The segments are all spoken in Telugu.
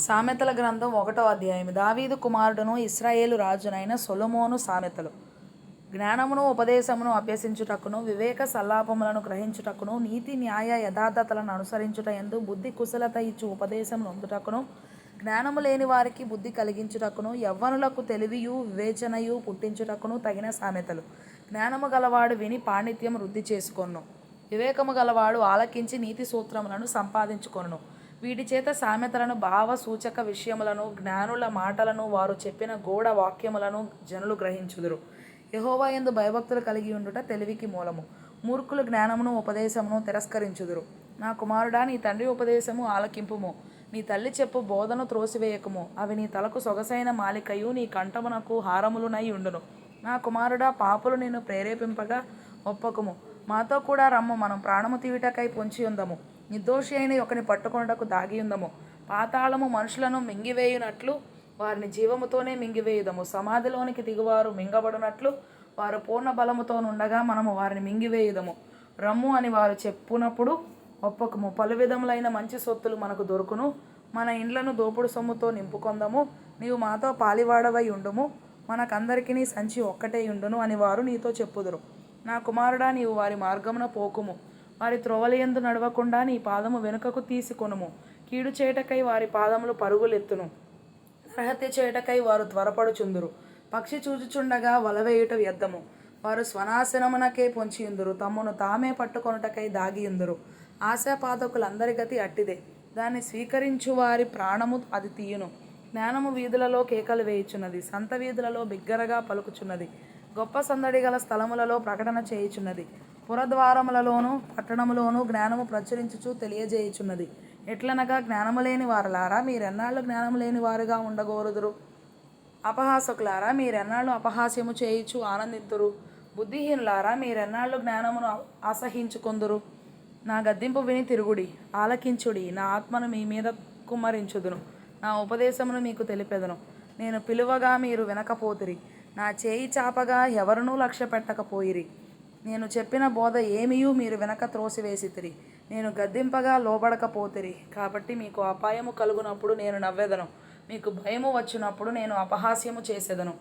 సామెతల గ్రంథం 1వ అధ్యాయం. దావీదు కుమారుడును ఇశ్రాయేలు రాజునైన సొలొమోను సామెతలు. జ్ఞానమును ఉపదేశమును అభ్యసించుటకును, వివేక సల్లాపములను గ్రహించుటకును, నీతి న్యాయ యథార్థతలను అనుసరించుట యందు బుద్ధి కుశలత ఇచ్చు ఉపదేశమును నొందుటకును, జ్ఞానము లేని వారికి బుద్ధి కలిగించుటకును, యవ్వనులకు తెలివియు వివేచనయు పుట్టించుటకును తగిన సామెతలు. జ్ఞానము గలవాడు విని పాండిత్యం వృద్ధి చేసుకొనును, వివేకము గలవాడు ఆలకించి నీతి సూత్రములను సంపాదించుకొనును. వీటి చేత సామెతలను, భావ సూచక విషయములను, జ్ఞానుల మాటలను, వారు చెప్పిన గూఢ వాక్యములను జనులు గ్రహించుదురు. యెహోవా యందు భయభక్తులు కలిగి ఉండుట తెలివికి మూలము. మూర్ఖులు జ్ఞానమును ఉపదేశమును తిరస్కరించుదురు. నా కుమారుడా, నీ తండ్రి ఉపదేశము ఆలకింపుము, నీ తల్లి చెప్పు బోధను త్రోసివేయకుము. అవి నీ తలకు సొగసైన మాలికయు, నీ కంఠమునకు హారములునై ఉండును. నా కుమారుడా, పాపులు నిన్ను ప్రేరేపింపగా ఒప్పకుము. మాతో కూడా రమ్ము, మనం ప్రాణము తీయుటకై పొంచి ఉందము. నిర్దోషి అయిన ఒకని పట్టుకొనుటకు దాగియుందము. పాతాళము మనుషులను మింగివేయునట్లు వారిని జీవముతోనే మింగివేయుదము. సమాధిలోనికి దిగువారు మింగబడినట్లు వారు పూర్ణ బలముతో నుండగా మనము వారిని మింగివేయుదము. రమ్ము అని వారు చెప్పునప్పుడు ఒప్పకము. పలు విధములైన మంచి సొత్తులు మనకు దొరుకును. మన ఇండ్లను దోపుడు సొమ్ముతో నింపుకొందము. నీవు మాతో పాలివాడవై ఉండుము, మనకందరికీ సంచి ఒక్కటే ఉండును అని వారు నీతో చెప్పుదురు. నా కుమారుడా, నీవు వారి మార్గమున పోకుము. వారి త్రోవలయందు నడవకుండా నీ పాదము వెనుకకు తీసుకొనుము. కీడు చేయుటకై వారి పాదములు పరుగులెత్తును, నరహత్య చేయుటకై వారు త్వరపడుచుందురు. పక్షి చూచుచుండగా వలవేయుట వ్యర్థము. వారు స్వనాశనమునకే పొంచియుందురు, తమ్మును తామే పట్టుకొనుటకై దాగియుందురు. ఆశాపాతకులందరి గతి అట్టిదే, దాన్ని స్వీకరించు వారి ప్రాణము అది తీయును. జ్ఞానము వీధులలో కేకలు వేయుచున్నది, సంత వీధులలో బిగ్గరగా పలుకుచున్నది. గొప్ప సందడి గల స్థలములలో ప్రకటన చేయుచున్నది. పురద్వారములలోను పట్టణములోను జ్ఞానము ప్రచురించుచు తెలియజేయుచున్నది. ఎట్లనగా, జ్ఞానము లేని వారలారా, మీరెన్నాళ్ళు జ్ఞానము లేని వారుగా ఉండగోరుదురు? అపహాసకులారా, మీరెన్నాళ్ళు అపహాస్యము చేయుచు ఆనందింతురు? బుద్ధిహీనులారా, మీరెన్నాళ్ళు జ్ఞానమును అసహించుకొందురు? నా గద్దింపు విని తిరుగుడి, ఆలకించుడి. నా ఆత్మను మీ మీద కుమ్మరించుదును, నా ఉపదేశమును మీకు తెలిపెదను. నేను పిలువగా మీరు వినకపోతిరి, నా చేయి చాపగా ఎవరునూ లక్ష్య పెట్టకపోయిరి. నేను చెప్పిన బోధ ఏమియూ మీరు వెనక త్రోసివేసితిరి. నేను గద్దింపగా లోబడకపోతిరి. కాబట్టి మీకు అపాయము కలుగునప్పుడు నేను నవ్వెదను, మీకు భయము వచ్చినప్పుడు నేను అపహాస్యము చేసేదను.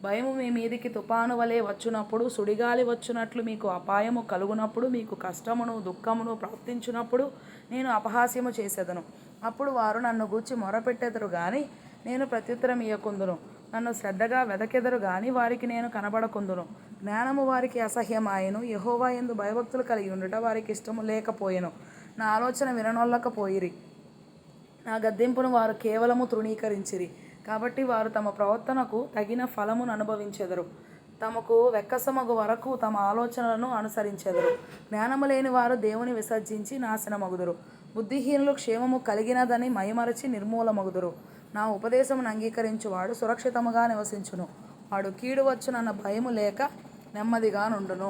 భయము మీ మీదికి తుపాను వలె వచ్చునప్పుడు, సుడిగాలి వచ్చునట్లు మీకు అపాయము కలుగునప్పుడు, మీకు కష్టమును దుఃఖమును ప్రాప్తించునప్పుడు నేను అపహాస్యము చేసేదను. అప్పుడు వారు నన్ను గూర్చి మొరపెట్టెదరు గాని నేను ప్రత్యుత్తరం ఇయ్యకుందును. నన్ను శ్రద్ధగా వెదకెదరు గాని వారికి నేను కనబడకుందును. జ్ఞానము వారికి అసహ్యమాయెను, యెహోవా యందు భయభక్తులు కలిగి ఉండుట వారికి ఇష్టము లేకపోయెను. నా ఆలోచన విననొల్లకపోయిరి, నా గద్దింపును వారు కేవలము తృణీకరించిరి. కాబట్టి వారు తమ ప్రవర్తనకు తగిన ఫలమును అనుభవించెదరు, తమకు వెక్కసమగు వరకు తమ ఆలోచనలను అనుసరించెదరు. జ్ఞానము లేని వారు దేవుని విసర్జించి నాశనమగుదురు. బుద్ధిహీనులు క్షేమము కలిగినదని మైమరచి నిర్మూలమగుదురు. నా ఉపదేశమును అంగీకరించువాడు సురక్షితముగా నివసించును. వాడు కీడు వచ్చునన్న భయము లేక నెమ్మదిగా నుండును.